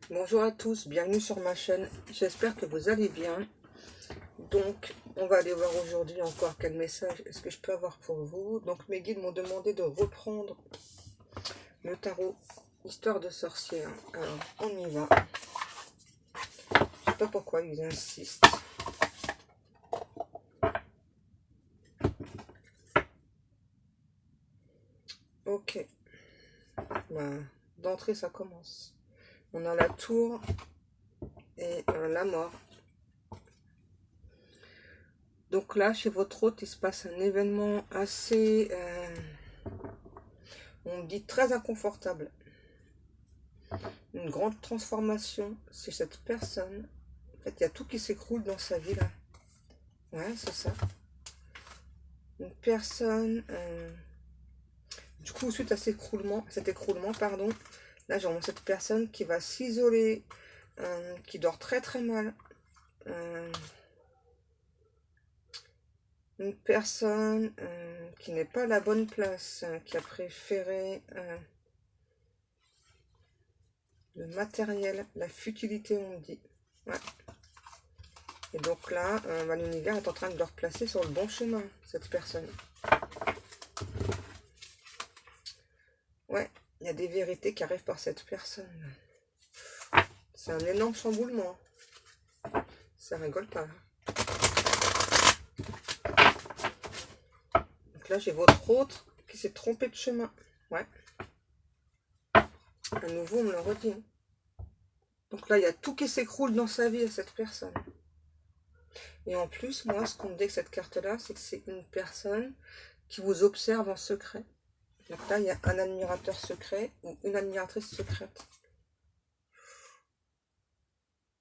Bonjour à tous, bienvenue sur ma chaîne, j'espère que vous allez bien. Donc, on va aller voir aujourd'hui encore quel message est-ce que je peux avoir pour vous. Donc, mes guides m'ont demandé de reprendre le tarot Histoire de sorcière. Alors, on y va. Je sais pas pourquoi ils insistent. Ok, bah, d'entrée ça commence. On a la tour et la mort. Donc là, chez votre hôte, il se passe un événement assez, on me dit très inconfortable. Une grande transformation chez cette personne. En fait, il y a tout qui s'écroule dans sa vie là. Ouais, c'est ça. Une personne, du coup, suite à cet écroulement, pardon, là, j'ai cette personne qui va s'isoler, qui dort très très mal. Une personne qui n'est pas à la bonne place, qui a préféré le matériel, la futilité, on me dit. Ouais. Et donc là, l'univers est en train de le replacer sur le bon chemin, cette personne. Ouais, il y a des vérités qui arrivent par cette personne. C'est un énorme chamboulement. Ça rigole pas. Donc là, j'ai votre autre qui s'est trompé de chemin. Ouais. À nouveau, on me le redit. Donc là, il y a tout qui s'écroule dans sa vie à cette personne. Et en plus, moi, ce qu'on me dit avec cette carte-là, c'est que c'est une personne qui vous observe en secret. Donc là, il y a un admirateur secret ou une admiratrice secrète.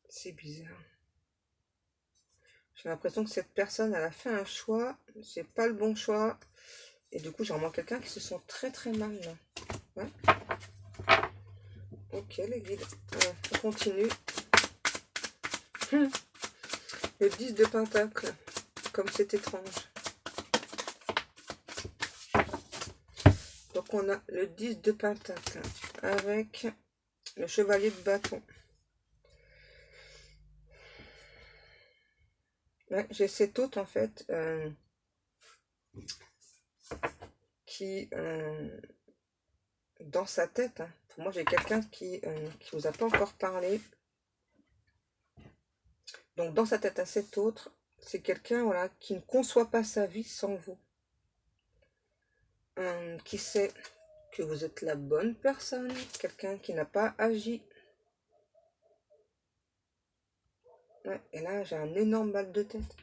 C'est bizarre. J'ai l'impression que cette personne, elle a fait un choix, c'est pas le bon choix. Et du coup, j'ai vraiment quelqu'un qui se sent très très mal là. Ouais. Ok, les guides. On continue. Le 10 de pentacle. Comme c'est étrange. Donc on a le 10 de pentacle avec le chevalier de bâton. Ouais, j'ai cet autre en fait qui dans sa tête, hein, pour moi j'ai quelqu'un qui vous a pas encore parlé. Donc dans sa tête à cet autre, c'est quelqu'un voilà, qui ne conçoit pas sa vie sans vous. Qui sait que vous êtes la bonne personne, quelqu'un qui n'a pas agi. Ouais, et là j'ai un énorme mal de tête.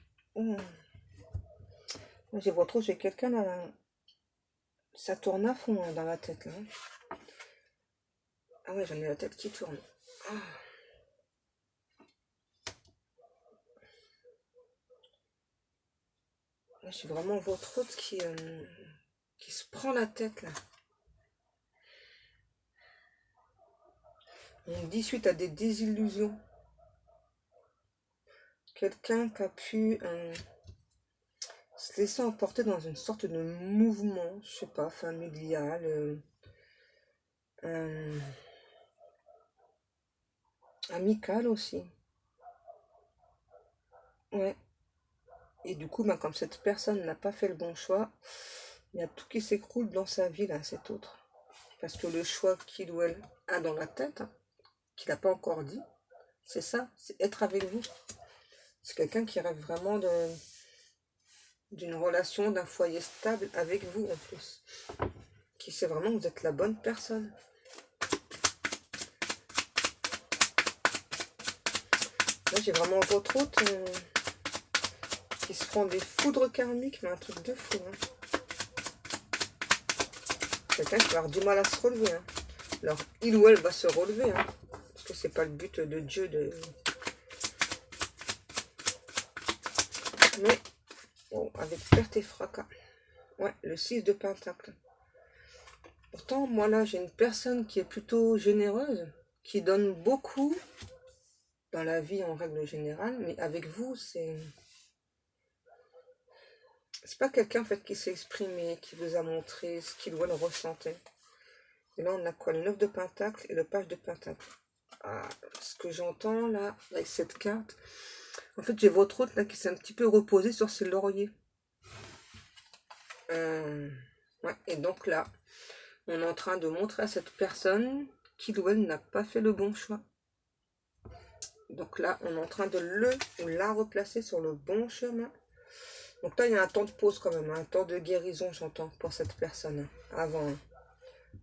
J'ai votre j'ai quelqu'un là, ça tourne à fond hein, dans la tête là. Ah ouais, j'en ai la tête qui tourne. Ah. Là, j'ai vraiment votre autre qui se prend la tête là. On me dit suite à des désillusions. Quelqu'un qui a pu se laisser emporter dans une sorte de mouvement, je sais pas, familial, amical aussi. Ouais. Et du coup, comme cette personne n'a pas fait le bon choix, il y a tout qui s'écroule dans sa vie là, cet autre. Parce que le choix qu'il ou elle a dans la tête, hein, qu'il n'a pas encore dit, c'est ça, c'est être avec vous. C'est quelqu'un qui rêve vraiment d'une relation, d'un foyer stable avec vous en plus. Qui sait vraiment que vous êtes la bonne personne. Là, j'ai vraiment votre autre qui se prend des foudres karmiques, mais un truc de fou. Hein. Quelqu'un qui va avoir du mal à se relever. Hein. Alors, il ou elle va se relever. Hein, parce que c'est pas le but de Dieu de... Mais, bon, avec perte et fracas. Ouais, le 6 de pentacle. Pourtant, moi là, j'ai une personne qui est plutôt généreuse, qui donne beaucoup dans la vie en règle générale, mais avec vous, c'est pas quelqu'un en fait qui s'est exprimé, qui vous a montré ce qu'il ou elle ressentait. Et là, on a quoi? Le 9 de pentacle et le page de pentacle. ce que j'entends là, avec cette carte, en fait, j'ai votre hôte là qui s'est un petit peu reposé sur ses lauriers. Ouais, et donc là, on est en train de montrer à cette personne qu'il ou elle n'a pas fait le bon choix. Donc là, on est en train de le ou la replacer sur le bon chemin. Donc là, il y a un temps de pause quand même, un temps de guérison, j'entends, pour cette personne, avant.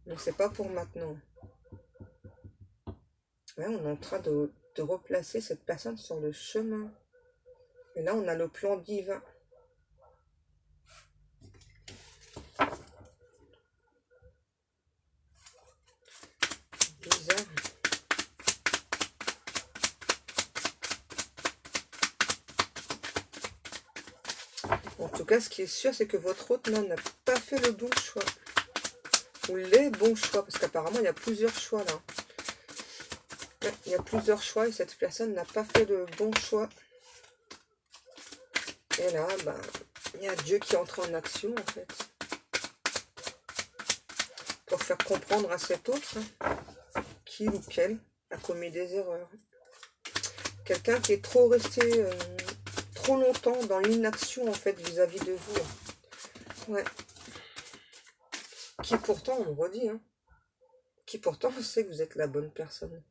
Donc c'est pas pour maintenant. Ouais, on est en train de replacer cette personne sur le chemin. Et là, on a le plan divin. Bizarre. En tout cas, ce qui est sûr, c'est que votre hôte n'a pas fait le bon choix. Ou les bons choix, parce qu'apparemment, il y a plusieurs choix là. Ouais, il y a plusieurs choix et cette personne n'a pas fait le bon choix. Et là, ben, il y a Dieu qui entre en action, en fait. Pour faire comprendre à cet autre, qui ou quel a commis des erreurs. Quelqu'un qui est trop resté trop longtemps dans l'inaction, en fait, vis-à-vis de vous. Ouais. Qui pourtant, on me redit, hein, qui pourtant sait que vous êtes la bonne personne.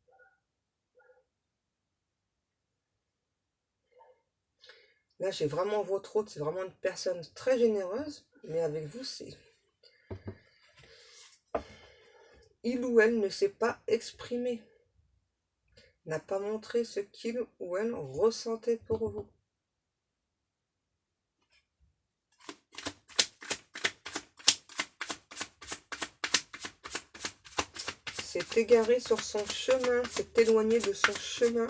Là, j'ai vraiment votre hôte, c'est vraiment une personne très généreuse, mais avec vous, c'est... Il ou elle ne s'est pas exprimé, n'a pas montré ce qu'il ou elle ressentait pour vous. S'est égaré sur son chemin, s'est éloigné de son chemin.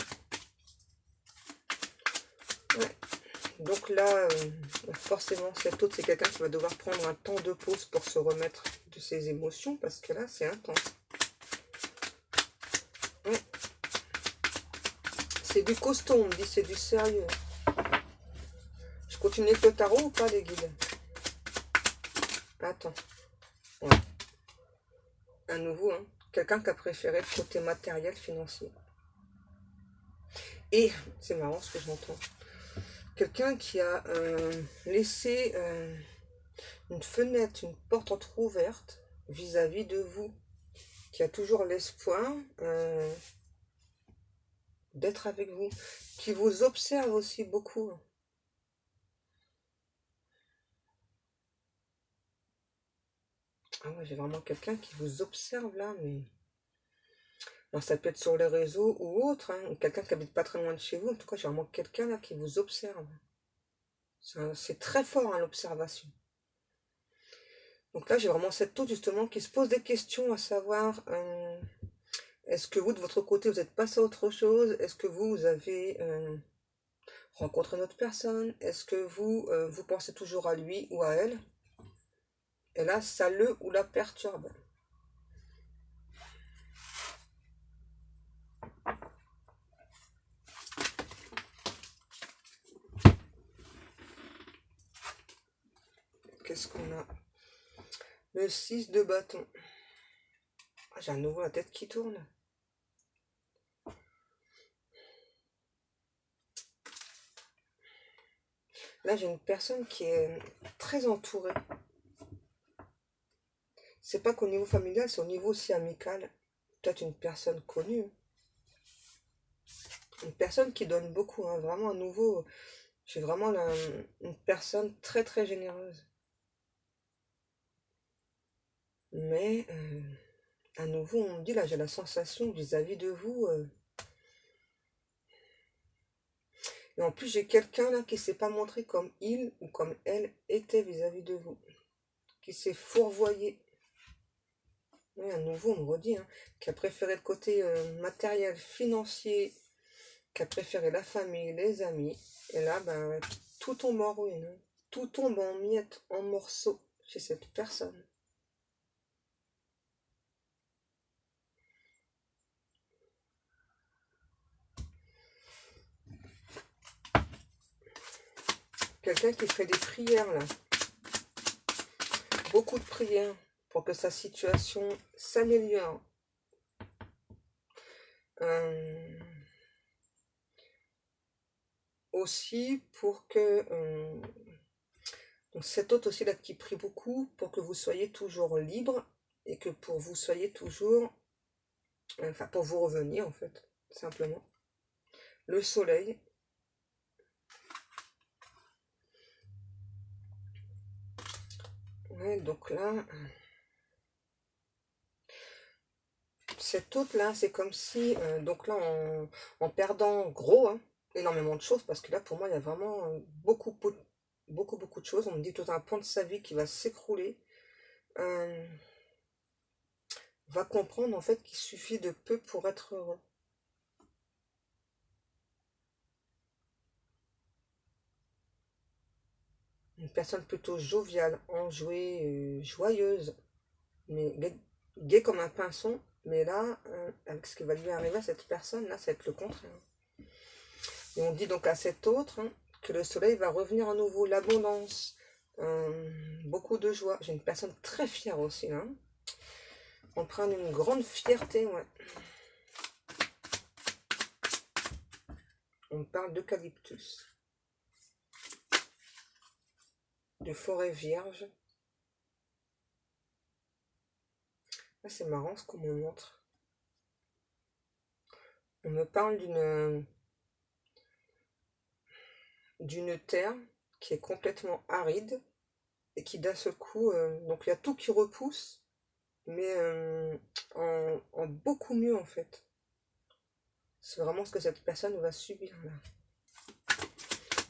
Ouais. Donc là, forcément, cet autre, c'est quelqu'un qui va devoir prendre un temps de pause pour se remettre de ses émotions, parce que là, c'est intense. Ouais. C'est du costaud, on me dit, c'est du sérieux. Je continue avec le tarot ou pas, les guides? Attends. Ouais. À nouveau, hein. Quelqu'un qui a préféré le côté matériel, financier. Et, c'est marrant ce que j'entends. Quelqu'un qui a laissé une fenêtre, une porte entrouverte vis-à-vis de vous, qui a toujours l'espoir d'être avec vous, qui vous observe aussi beaucoup. Ah ouais, j'ai vraiment quelqu'un qui vous observe là, mais... Alors ça peut être sur les réseaux ou autre, hein, ou quelqu'un qui habite pas très loin de chez vous. En tout cas, j'ai vraiment quelqu'un là qui vous observe. C'est très fort, hein, l'observation. Donc là, j'ai vraiment cette taupe justement qui se pose des questions à savoir... est-ce que vous, de votre côté, vous êtes passé à autre chose? Est-ce que vous avez rencontré une autre personne? Est-ce que vous, vous pensez toujours à lui ou à elle? Et là, ça le ou la perturbe. Qu'est-ce qu'on a? Le 6 de bâton. Ah, j'ai à nouveau la tête qui tourne. Là, j'ai une personne qui est très entourée. C'est pas qu'au niveau familial, c'est au niveau aussi amical. Peut-être une personne connue. Une personne qui donne beaucoup, hein. Vraiment à nouveau. J'ai vraiment une personne très très généreuse. Mais à nouveau, on me dit là, j'ai la sensation vis-à-vis de vous. Et en plus, j'ai quelqu'un là qui s'est pas montré comme il ou comme elle était vis-à-vis de vous. Qui s'est fourvoyé. Oui, à nouveau, on me redit, hein, qui a préféré le côté matériel, financier, qui a préféré la famille, les amis. Et là, ben, tout tombe en ruine. Hein. Tout tombe en miettes, en morceaux chez cette personne. Quelqu'un qui fait des prières, là. Beaucoup de prières pour que sa situation s'améliore. Euh, aussi pour que... donc cet hôte aussi là qui prie beaucoup pour que vous soyez toujours libre et que pour vous soyez toujours... Enfin, pour vous revenir en fait, simplement. Le soleil. Ouais, donc là... Cette hôte là, c'est comme si... donc là, en perdant gros, hein, énormément de choses, parce que là, pour moi, il y a vraiment beaucoup de choses. On me dit tout un pan de sa vie qui va s'écrouler. Euh, va comprendre en fait qu'il suffit de peu pour être heureux. Une personne plutôt joviale, enjouée, joyeuse, mais gai comme un pinson. Mais là, avec ce qui va lui arriver à cette personne, là, ça va être le contraire. Et on dit donc à cet autre hein, que le soleil va revenir à nouveau, l'abondance, beaucoup de joie. J'ai une personne très fière aussi, là. On prend une grande fierté, ouais. On parle d'eucalyptus, de forêt vierge. Ah, c'est marrant ce qu'on me montre. On me parle d'une terre qui est complètement aride et qui d'un seul coup, donc il y a tout qui repousse, mais en beaucoup mieux en fait. C'est vraiment ce que cette personne va subir là.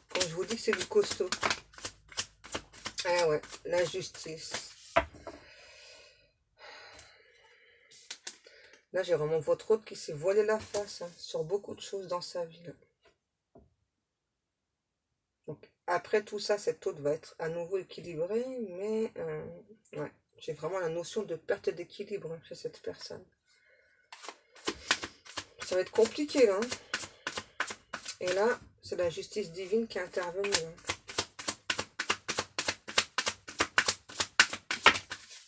Quand je vous dis que c'est du costaud. Ah ouais, la justice. Là, j'ai vraiment votre hôte qui s'est voilé la face hein, sur beaucoup de choses dans sa vie. Là. Donc, après tout ça, cet hôte va être à nouveau équilibré, mais ouais, j'ai vraiment la notion de perte d'équilibre hein, chez cette personne. Ça va être compliqué là. Hein. Et là, c'est la justice divine qui est intervenue.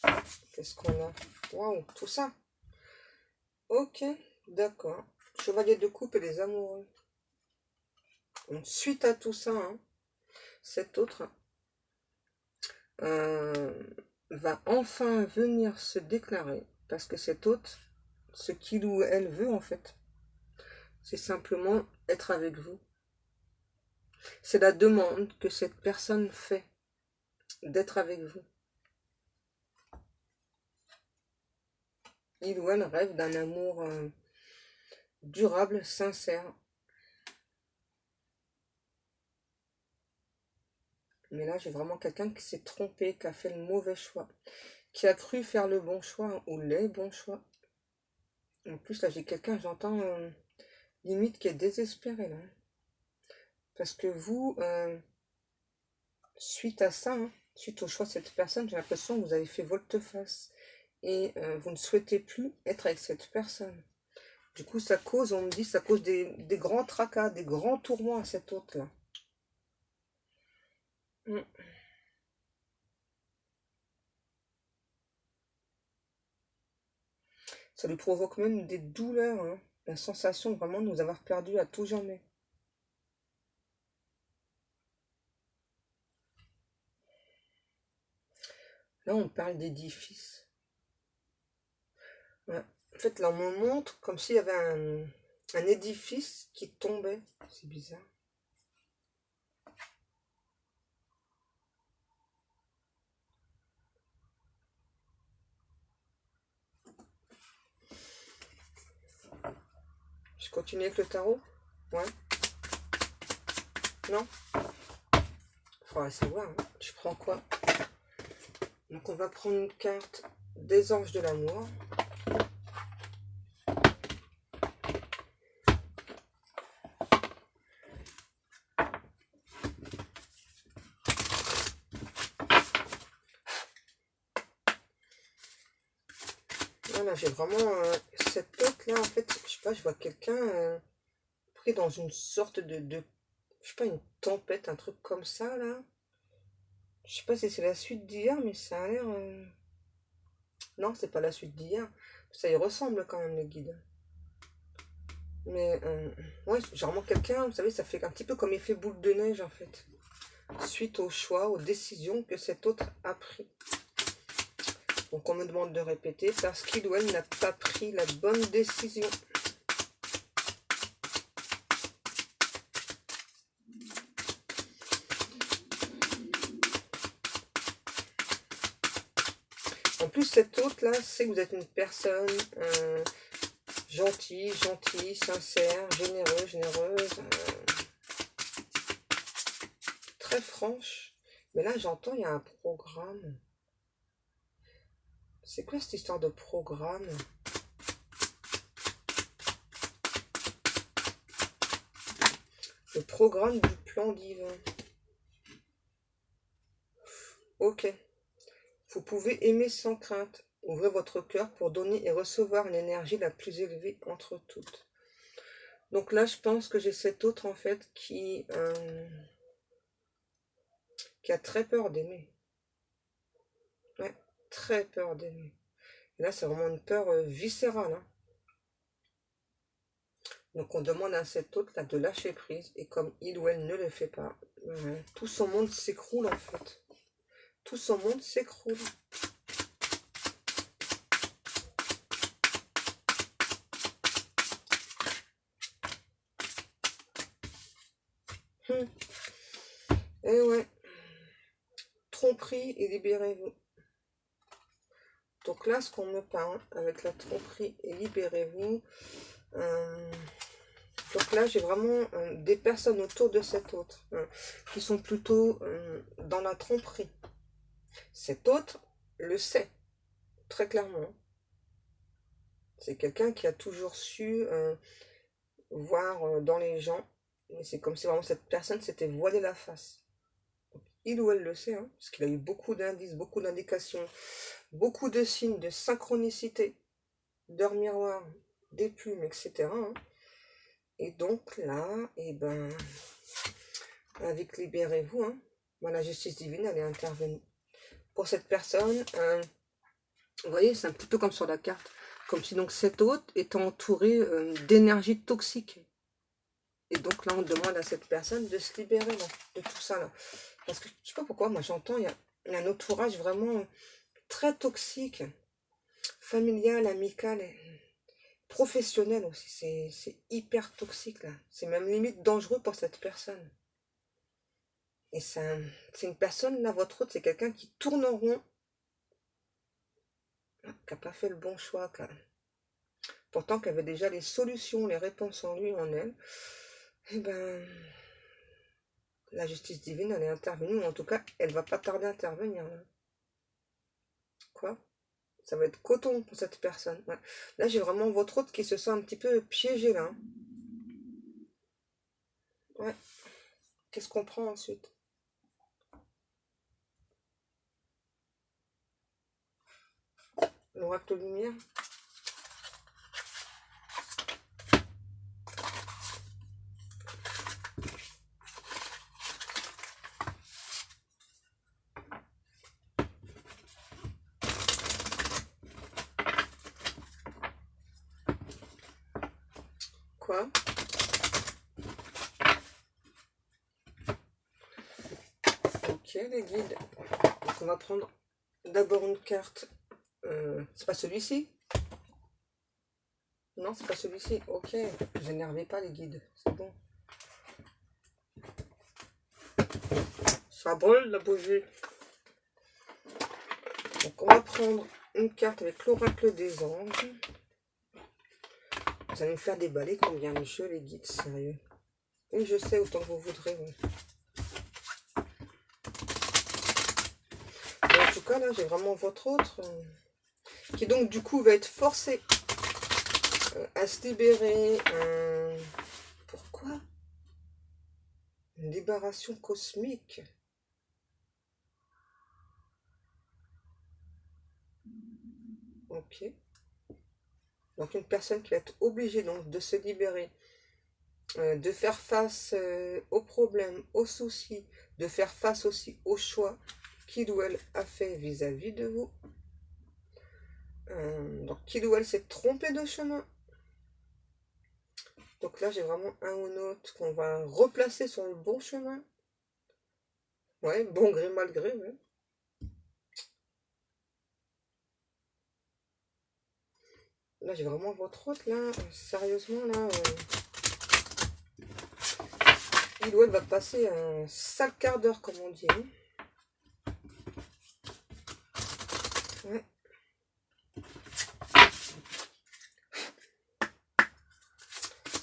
Hein. Qu'est-ce qu'on a? Waouh, tout ça. Ok, d'accord. Chevalier de coupe et les amoureux. Donc, suite à tout ça, hein, cet autre euh, va enfin venir se déclarer. Parce que cet autre, ce qu'il ou elle veut en fait, c'est simplement être avec vous. C'est la demande que cette personne fait d'être avec vous. Il ou elle rêve d'un amour durable, sincère. Mais là, j'ai vraiment quelqu'un qui s'est trompé, qui a fait le mauvais choix, qui a cru faire le bon choix hein, ou les bons choix. En plus, là, j'ai quelqu'un, j'entends limite qui est désespéré là. Parce que vous, suite à ça, hein, suite au choix de cette personne, j'ai l'impression que vous avez fait volte-face. Et vous ne souhaitez plus être avec cette personne. Du coup, ça cause, on me dit, ça cause des grands tracas, des grands tourments à cet hôte-là. Mm. Ça lui provoque même des douleurs, hein. La sensation vraiment de nous avoir perdus à tout jamais. Là, on parle d'édifice. Ouais. En fait, là, on me montre comme s'il y avait un édifice qui tombait. C'est bizarre. Je continue avec le tarot? Ouais. Non? Faudrait savoir. Hein. Je prends quoi? Donc, on va prendre une carte des anges de l'amour. Voilà, j'ai vraiment cette tête là, en fait, je sais pas, je vois quelqu'un pris dans une sorte je sais pas, une tempête, un truc comme ça là. Je sais pas si c'est la suite d'hier, mais ça a l'air. Non, c'est pas la suite d'hier. Ça y ressemble quand même, les guides. Mais ouais, généralement quelqu'un, vous savez, ça fait un petit peu comme effet boule de neige en fait. Suite au choix, aux décisions que cet autre a pris. Donc on me demande de répéter parce qu'il ou elle n'a pas pris la bonne décision. En plus, cet autre-là, c'est que vous êtes une personne gentille, sincère, généreuse, très franche. Mais là, j'entends, il y a un programme. C'est quoi cette histoire de programme? Le programme du plan divin. Ok. Vous pouvez aimer sans crainte. Ouvrez votre cœur pour donner et recevoir l'énergie la plus élevée entre toutes. Donc là, je pense que j'ai cet autre, en fait, qui a très peur d'aimer. Ouais, très peur d'aimer. Et là, c'est vraiment une peur viscérale. Hein. Donc on demande à cet autre-là de lâcher prise. Et comme il ou elle ne le fait pas, tout son monde s'écroule, en fait. Tout son monde s'écroule. Et ouais, tromperie et libérez-vous. Donc là, ce qu'on me parle avec la tromperie et libérez-vous, donc là, j'ai vraiment des personnes autour de cet autre qui sont plutôt dans la tromperie. Cet autre le sait, très clairement. C'est quelqu'un qui a toujours su voir dans les gens, mais c'est comme si vraiment cette personne s'était voilée la face. Donc, il ou elle le sait, hein, parce qu'il a eu beaucoup d'indices, beaucoup d'indications, beaucoup de signes de synchronicité, d'heures miroirs, des plumes, etc. Hein. Et donc là, eh ben, avec libérez-vous, hein, ben, la justice divine, elle est intervenue. Pour cette personne, vous voyez, c'est un petit peu comme sur la carte, comme si donc cet hôte était entouré d'énergie toxique. Et donc là, on demande à cette personne de se libérer là, de tout ça là. Parce que je sais pas pourquoi, moi j'entends, il y a un entourage vraiment très toxique, familial, amical, et professionnel aussi. C'est hyper toxique là. C'est même limite dangereux pour cette personne. Et c'est une personne, là, votre autre, c'est quelqu'un qui tourne en rond, qui n'a pas fait le bon choix, pourtant qu'elle avait déjà les solutions, les réponses en lui, en elle. Eh ben, la justice divine, elle est intervenue, ou en tout cas, elle va pas tarder à intervenir. Là. Quoi? Ça va être coton pour cette personne. Ouais. Là, j'ai vraiment votre autre qui se sent un petit peu piégé, là. Hein. Ouais. Qu'est-ce qu'on prend ensuite? L'oracle de lumière? Quoi? Ok, les guides. Donc, on va prendre d'abord une carte. C'est pas celui-ci? Non, c'est pas celui-ci. Ok, vous énervez pas les guides, c'est bon. Ça brûle la bougie. Donc on va prendre une carte avec l'oracle des anges. Vous allez me faire déballer combien de jeux les guides, sérieux. Et je sais autant que vous voudrez. Oui. Mais en tout cas, là, j'ai vraiment votre autre. Qui donc du coup va être forcé à se libérer. Pourquoi? Une libération cosmique. Ok. Donc une personne qui va être obligée donc de se libérer, de faire face aux problèmes, aux soucis, de faire face aussi aux choix qu'il ou elle a fait vis-à-vis de vous. Donc qu'il ou elle s'est trompé de chemin. Donc là, j'ai vraiment un ou l'autre qu'on va replacer sur le bon chemin. Ouais, bon gré, mal gré, ouais. Là, j'ai vraiment votre autre, là. Sérieusement, là. Il ou elle va passer un sale quart d'heure, comme on dit. Hein. Ouais.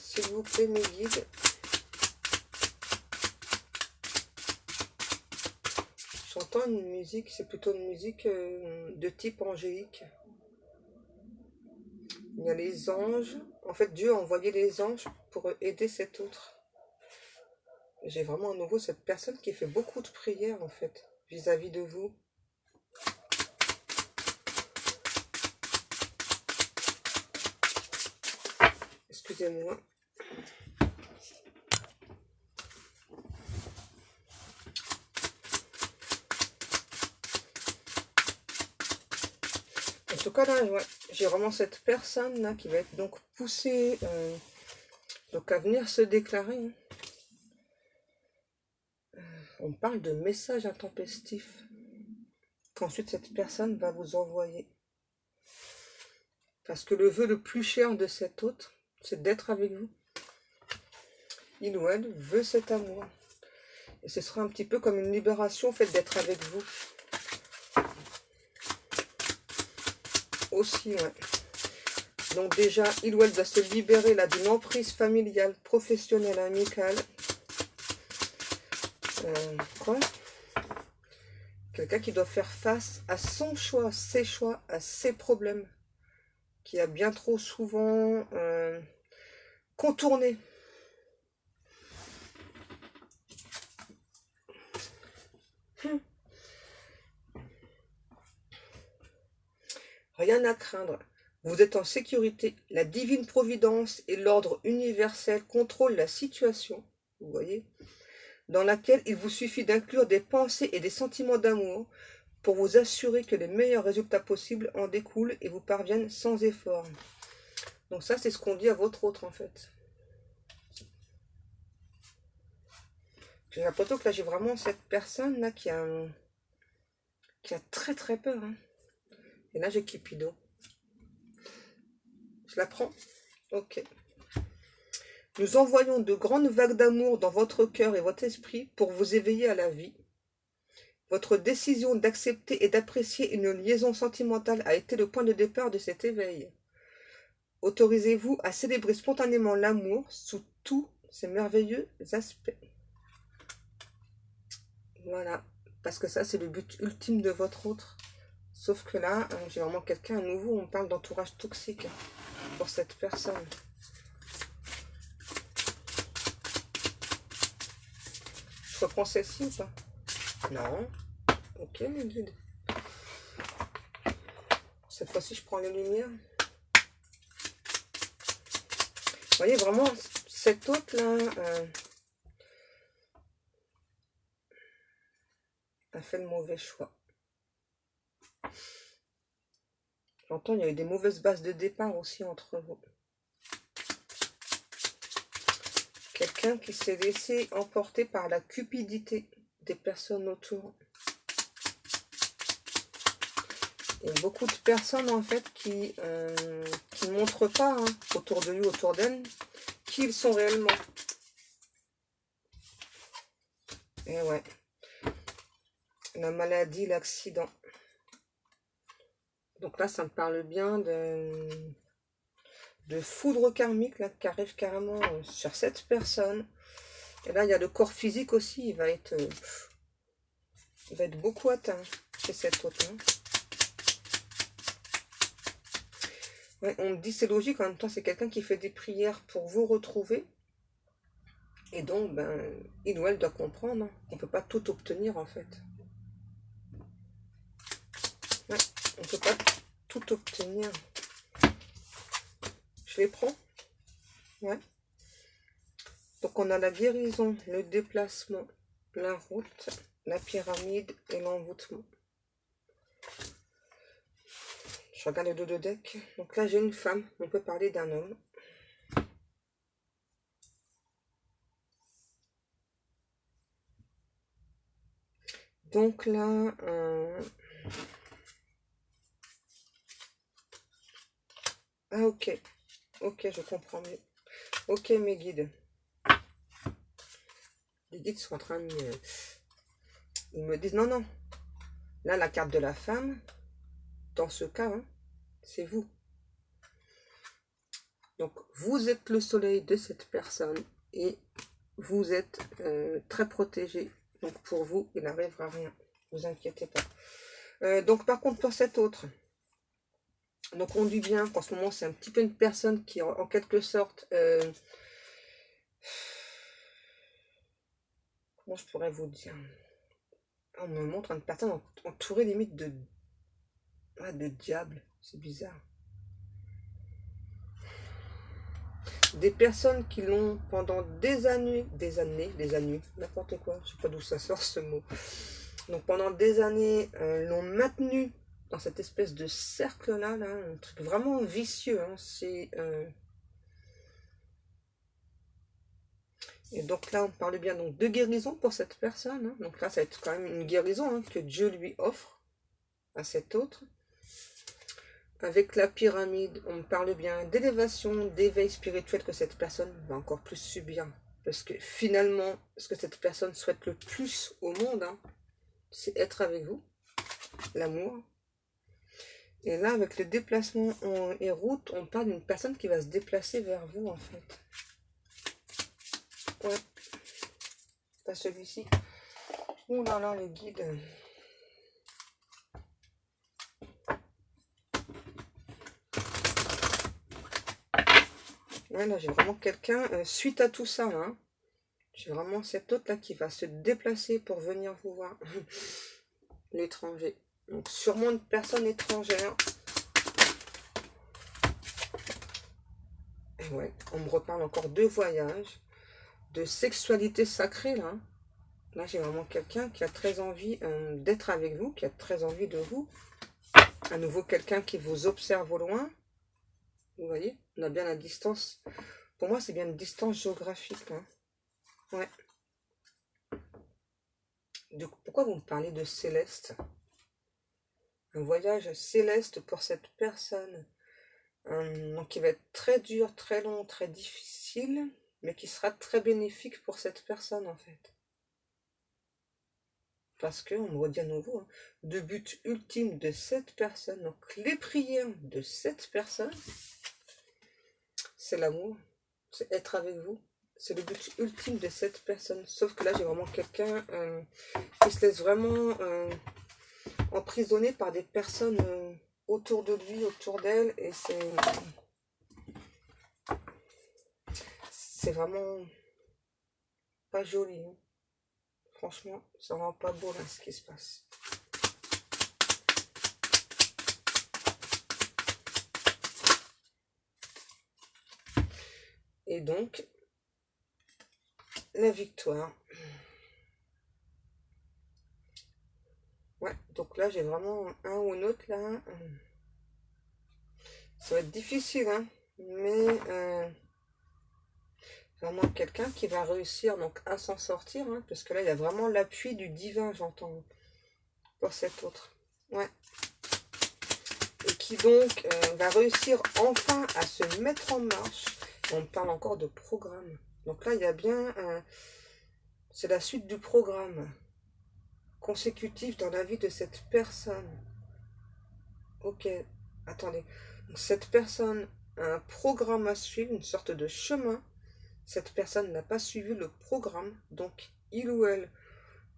S'il vous plaît, mes guides. J'entends une musique, c'est plutôt une musique de type angélique. Il y a les anges. En fait, Dieu a envoyé les anges pour aider cet autre. J'ai vraiment à nouveau cette personne qui fait beaucoup de prières, en fait, vis-à-vis de vous. Excusez-moi. En tout cas, là, ouais, j'ai vraiment cette personne là qui va être donc poussée donc à venir se déclarer. Hein. On parle de messages intempestifs qu'ensuite cette personne va vous envoyer. Parce que le vœu le plus cher de cet autre, c'est d'être avec vous. Il ou elle veut cet amour. Et ce sera un petit peu comme une libération, en fait, d'être avec vous. Aussi, ouais. Donc déjà, il ou elle va se libérer là d'une emprise familiale, professionnelle, amicale. Quoi ? Quelqu'un qui doit faire face à son choix, à ses problèmes. Qui a bien trop souvent contourné. Rien à craindre. Vous êtes en sécurité. La divine providence et l'ordre universel contrôlent la situation. Vous voyez ? Dans laquelle il vous suffit d'inclure des pensées et des sentiments d'amour pour vous assurer que les meilleurs résultats possibles en découlent et vous parviennent sans effort. Donc ça, c'est ce qu'on dit à votre autre, en fait. J'ai l'impression que là, j'ai vraiment cette personne-là qui a très très peur. Hein. Et là, j'ai Cupido. Je la prends ? Ok. Nous envoyons de grandes vagues d'amour dans votre cœur et votre esprit pour vous éveiller à la vie. Votre décision d'accepter et d'apprécier une liaison sentimentale a été le point de départ de cet éveil. Autorisez-vous à célébrer spontanément l'amour sous tous ses merveilleux aspects. Voilà, parce que ça, c'est le but ultime de votre autre. Sauf que là, j'ai vraiment quelqu'un à nouveau, on parle d'entourage toxique pour cette personne. Je reprends celle-ci ou pas? Non. Ok, mes guides. Cette fois-ci, je prends les lumières. Vous voyez, vraiment, cet autre-là a fait le mauvais choix. J'entends, il y a eu des mauvaises bases de départ aussi entre vous. Quelqu'un qui s'est laissé emporter par la cupidité des personnes autour. Il y a beaucoup de personnes, en fait, qui ne montrent pas, hein, autour de lui, autour d'elles, qui ils sont réellement. Et ouais. La maladie, l'accident. Donc là, ça me parle bien de foudre karmique, là, qui arrive carrément sur cette personne. Et là, il y a le corps physique aussi, il va être beaucoup atteint chez cet autre. Hein. Ouais, on me dit c'est logique, en même temps, c'est quelqu'un qui fait des prières pour vous retrouver. Et donc, ben, il ou elle doit comprendre hein, qu'on ne peut pas tout obtenir, en fait. Ouais, on ne peut pas tout obtenir. Je les prends. Ouais. Donc, on a la guérison, le déplacement, la route, la pyramide et l'envoûtement. Je regarde le dos de deck. Donc là, j'ai une femme. On peut parler d'un homme. Donc là, ah ok, ok, je comprends mieux. Ok, mes guides. Les guides sont en train de ils me disent non, non. Là, la carte de la femme, dans ce cas, hein, c'est vous. Donc, vous êtes le soleil de cette personne et vous êtes très protégé. Donc, pour vous, il n'arrivera rien. Ne vous inquiétez pas. Donc, par contre, pour cet autre, donc on dit bien qu'en ce moment, c'est un petit peu une personne qui, en quelque sorte, comment je pourrais vous dire? On me montre une personne entourée limite de diable. C'est bizarre. Des personnes qui l'ont pendant des années, n'importe quoi, je sais pas d'où ça sort ce mot. Donc pendant des années, l'ont maintenu dans cette espèce de cercle-là, là, un truc vraiment vicieux. Hein, et donc là, on parle bien donc, de guérison pour cette personne. Hein. Donc là, ça va être quand même une guérison hein, que Dieu lui offre à cet autre. Avec la pyramide, on parle bien d'élévation, d'éveil spirituel que cette personne va encore plus subir. Parce que finalement, ce que cette personne souhaite le plus au monde, hein, c'est être avec vous, l'amour. Et là, avec le déplacement et route, on parle d'une personne qui va se déplacer vers vous, en fait. Ouais, pas celui-ci. Ouh là là, les guides. Ouais, là, j'ai vraiment quelqu'un, suite à tout ça, hein, j'ai vraiment cet autre là qui va se déplacer pour venir vous voir. L'étranger. Donc sûrement une personne étrangère. Et ouais, on me reparle encore de voyage, de sexualité sacrée là. Là j'ai vraiment quelqu'un qui a très envie d'être avec vous, qui a très envie de vous. À nouveau quelqu'un qui vous observe au loin. Vous voyez, on a bien la distance. Pour moi c'est bien une distance géographique. Hein. Ouais. Donc, pourquoi vous me parlez de céleste? Un voyage céleste pour cette personne. Donc qui va être très dur, très long, très difficile, mais qui sera très bénéfique pour cette personne en fait. Parce que, on me redit à nouveau, hein, le but ultime de cette personne, donc les prières de cette personne, c'est l'amour, c'est être avec vous. C'est le but ultime de cette personne. Sauf que là, j'ai vraiment quelqu'un qui se laisse vraiment emprisonner par des personnes autour de lui, autour d'elle, et c'est vraiment pas joli. Hein. Franchement, ça rend pas beau là ce qui se passe. Et donc, la victoire. Ouais, donc là j'ai vraiment un ou un autre là. Ça va être difficile, hein. Mais vraiment quelqu'un qui va réussir donc à s'en sortir, hein, parce que là il y a vraiment l'appui du divin, j'entends, pour cet autre. Ouais. Et qui donc va réussir enfin à se mettre en marche. On parle encore de programme. Donc là il y a bien, c'est la suite du programme consécutif dans la vie de cette personne. Ok, attendez. Donc, cette personne a un programme à suivre, une sorte de chemin. Cette personne n'a pas suivi le programme, donc il ou elle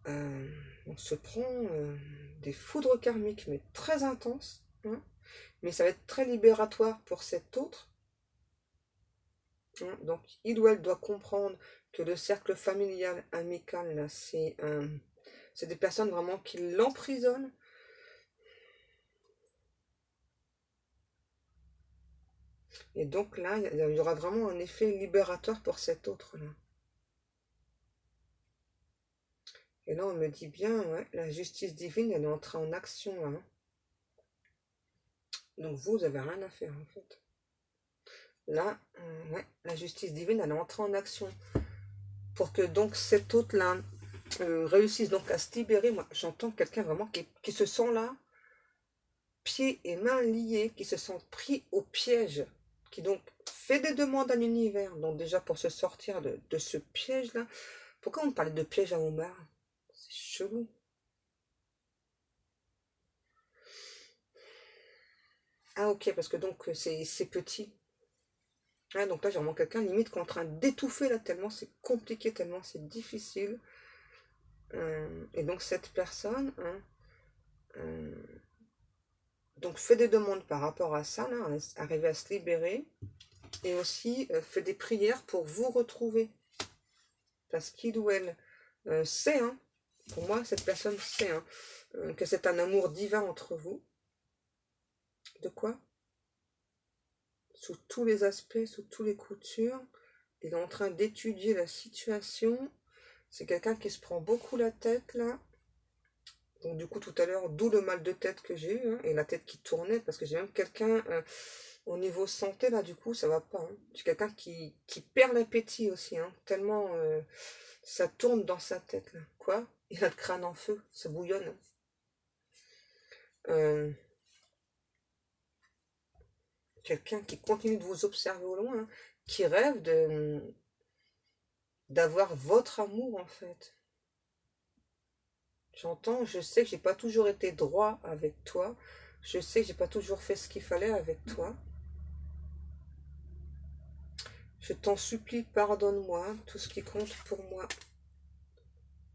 on se prend des foudres karmiques, mais très intenses. Hein, mais ça va être très libératoire pour cet autre. Hein, donc il ou elle doit comprendre que le cercle familial, amical, là, c'est des personnes vraiment qui l'emprisonnent. Et donc là, il y aura vraiment un effet libérateur pour cet autre-là. Et là, on me dit bien, ouais, la justice divine, elle est entrée en action là. Hein. Donc vous n'avez rien à faire en fait. Là, ouais, la justice divine, elle est entrée en action. Pour que donc cet autre-là réussissent donc à se libérer. Moi, j'entends quelqu'un vraiment qui se sent là, pieds et mains liés, qui se sent pris au piège, qui donc fait des demandes à l'univers, donc déjà pour se sortir de ce piège-là. Pourquoi on parlait de piège à homard? C'est chelou. Ah ok, parce que donc c'est petit. Ah, donc là j'ai vraiment quelqu'un limite qui est en train d'étouffer là, tellement c'est compliqué, tellement c'est difficile. Et donc cette personne, hein, euh, donc fait des demandes par rapport à ça, là, arriver à se libérer, et aussi fait des prières pour vous retrouver. Parce qu'il ou elle sait, hein, pour moi cette personne sait hein, que c'est un amour divin entre vous. De quoi? Sous tous les aspects, sous toutes les coutures. Il est en train d'étudier la situation. C'est quelqu'un qui se prend beaucoup la tête là. Donc du coup tout à l'heure, d'où le mal de tête que j'ai eu, hein, et la tête qui tournait, parce que j'ai même quelqu'un au niveau santé là, du coup ça va pas. Hein. J'ai quelqu'un qui perd l'appétit aussi, hein, tellement ça tourne dans sa tête là. Quoi? Il a le crâne en feu, ça bouillonne. Euh, Quelqu'un qui continue de vous observer au loin, hein, qui rêve d'avoir votre amour en fait. J'entends, je sais que j'ai pas toujours été droit avec toi. Je sais que j'ai pas toujours fait ce qu'il fallait avec toi. Je t'en supplie, pardonne-moi. Tout ce qui compte pour moi,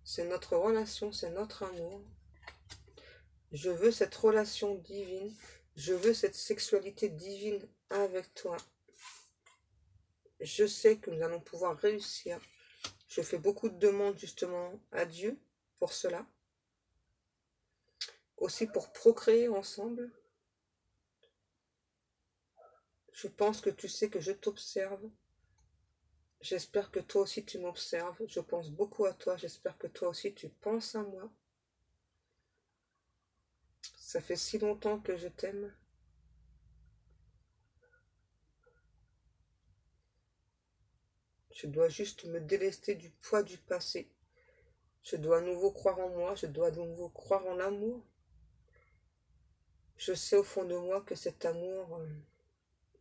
c'est notre relation, c'est notre amour. Je veux cette relation divine. Je veux cette sexualité divine avec toi. Je sais que nous allons pouvoir réussir. Je fais beaucoup de demandes justement à Dieu pour cela. Aussi pour procréer ensemble. Je pense que tu sais que je t'observe. J'espère que toi aussi tu m'observes. Je pense beaucoup à toi. J'espère que toi aussi tu penses à moi. Ça fait si longtemps que je t'aime. Je dois juste me délester du poids du passé. Je dois à nouveau croire en moi. Je dois à nouveau croire en l'amour. Je sais au fond de moi que cet amour,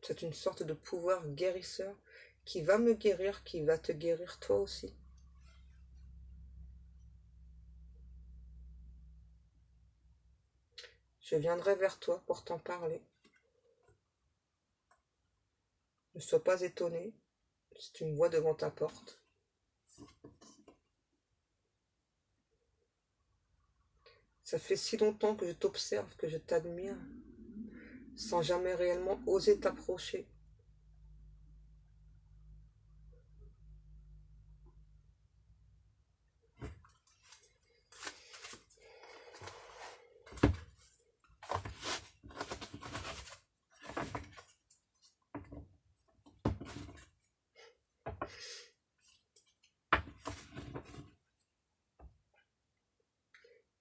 c'est une sorte de pouvoir guérisseur qui va me guérir, qui va te guérir toi aussi. Je viendrai vers toi pour t'en parler. Ne sois pas étonné, c'est une voix devant ta porte. Ça fait si longtemps que je t'observe, que je t'admire, sans jamais réellement oser t'approcher.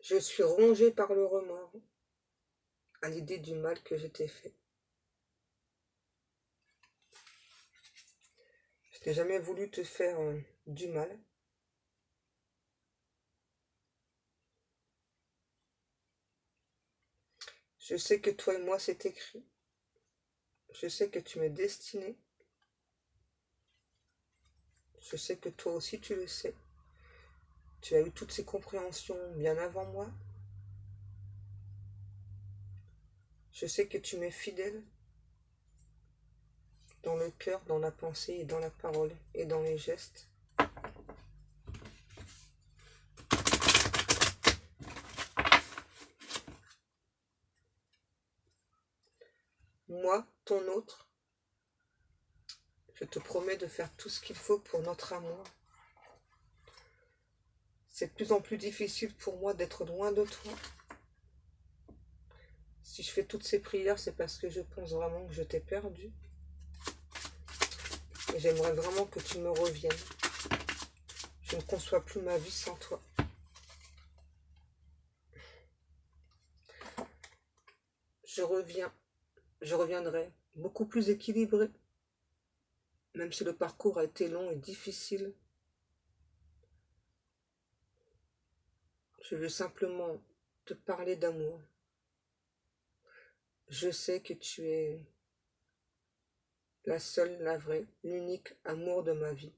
Je suis rongée par le remords à l'idée du mal que je t'ai fait. Je n'ai jamais voulu te faire du mal. Je sais que toi et moi c'est écrit. Je sais que tu m'es destiné. Je sais que toi aussi tu le sais. Tu as eu toutes ces compréhensions bien avant moi. Je sais que tu m'es fidèle dans le cœur, dans la pensée et dans la parole et dans les gestes. Moi, ton autre, je te promets de faire tout ce qu'il faut pour notre amour. C'est de plus en plus difficile pour moi d'être loin de toi. Si je fais toutes ces prières, c'est parce que je pense vraiment que je t'ai perdu. Et j'aimerais vraiment que tu me reviennes. Je ne conçois plus ma vie sans toi. Je reviens, je reviendrai beaucoup plus équilibré, même si le parcours a été long et difficile. Je veux simplement te parler d'amour. Je sais que tu es la seule, la vraie, l'unique amour de ma vie.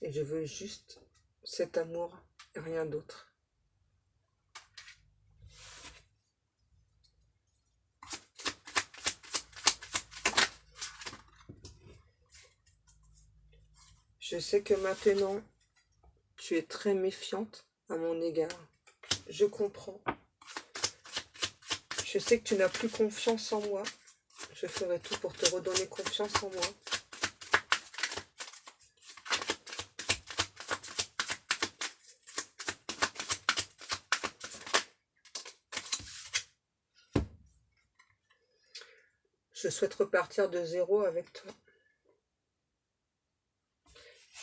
Et je veux juste cet amour et rien d'autre. Je sais que maintenant, tu es très méfiante à mon égard. Je comprends. Je sais que tu n'as plus confiance en moi. Je ferai tout pour te redonner confiance en moi. Je souhaite repartir de zéro avec toi.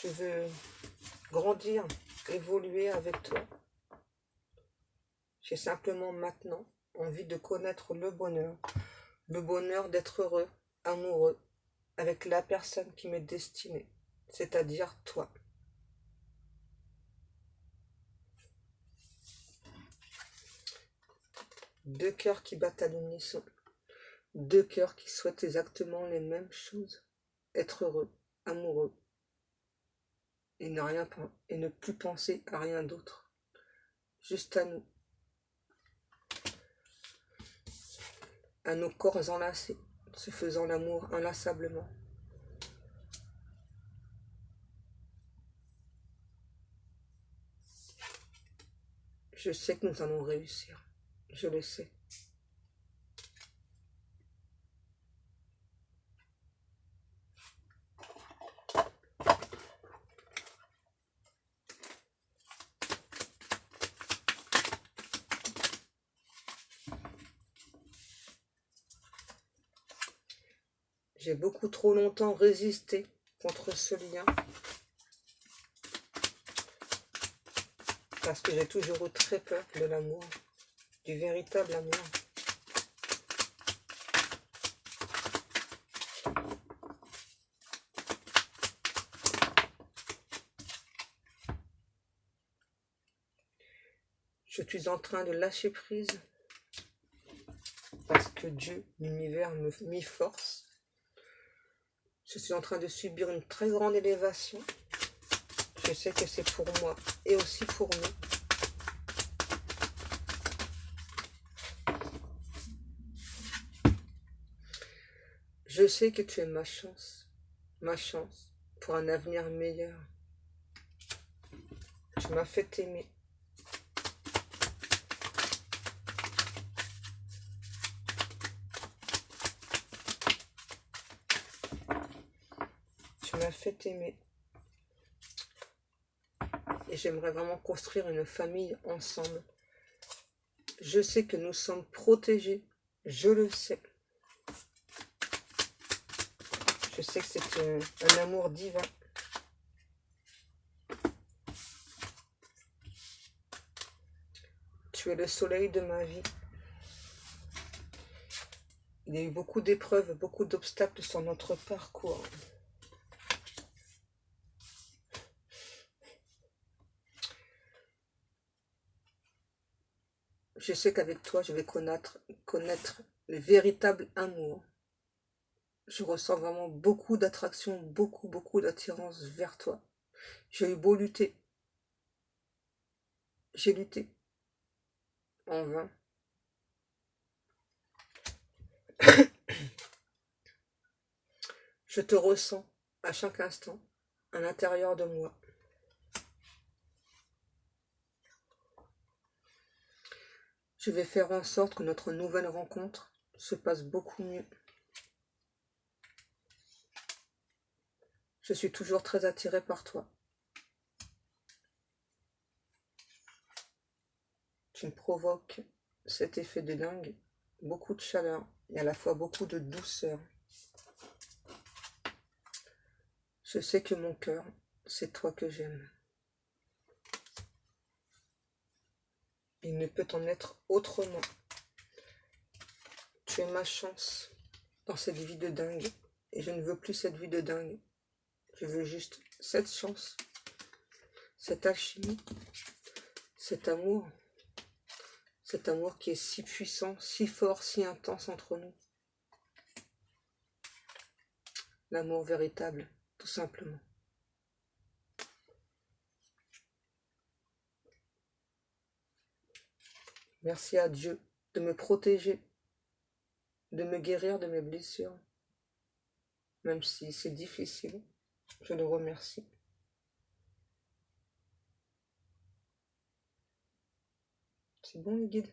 Je veux grandir, évoluer avec toi. J'ai simplement maintenant envie de connaître le bonheur d'être heureux, amoureux, avec la personne qui m'est destinée, c'est-à-dire toi. Deux cœurs qui battent à l'unisson, deux cœurs qui souhaitent exactement les mêmes choses, être heureux, amoureux, et ne plus penser à rien d'autre, juste à nous, à nos corps enlacés, se faisant l'amour inlassablement. Je sais que nous allons réussir, je le sais. J'ai beaucoup trop longtemps résisté contre ce lien parce que j'ai toujours eu très peur de l'amour, du véritable amour. Je suis en train de lâcher prise parce que Dieu, l'univers, m'y force. Je suis en train de subir une très grande élévation. Je sais que c'est pour moi et aussi pour nous. Je sais que tu es ma chance pour un avenir meilleur. Tu m'as fait aimer. Tu m'as fait aimer. Et j'aimerais vraiment construire une famille ensemble. Je sais que nous sommes protégés. Je le sais. Je sais que c'est un amour divin. Tu es le soleil de ma vie. Il y a eu beaucoup d'épreuves, beaucoup d'obstacles sur notre parcours. Je sais qu'avec toi, je vais connaître le véritable amour. Je ressens vraiment beaucoup d'attraction, beaucoup d'attirance vers toi. J'ai eu beau lutter. J'ai lutté. En vain. Je te ressens à chaque instant, à l'intérieur de moi. Je vais faire en sorte que notre nouvelle rencontre se passe beaucoup mieux. Je suis toujours très attirée par toi. Tu me provoques cet effet de dingue, beaucoup de chaleur et à la fois beaucoup de douceur. Je sais que mon cœur, c'est toi que j'aime. Il ne peut en être autrement. Tu es ma chance dans cette vie de dingue et je ne veux plus cette vie de dingue. Je veux juste cette chance, cette alchimie, cet amour qui est si puissant, si fort, si intense entre nous. L'amour véritable, tout simplement. Merci à Dieu de me protéger, de me guérir de mes blessures. Même si c'est difficile, je le remercie. C'est bon les guides?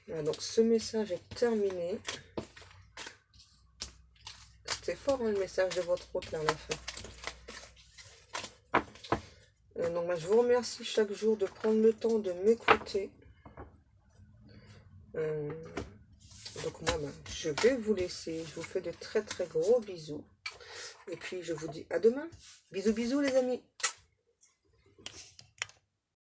Voilà, donc ce message est terminé. C'était fort hein, le message de votre hôte là à la fin. Donc moi, je vous remercie chaque jour de prendre le temps de m'écouter. Donc moi, je vais vous laisser. Je vous fais de très très gros bisous. Et puis je vous dis à demain. Bisous bisous les amis.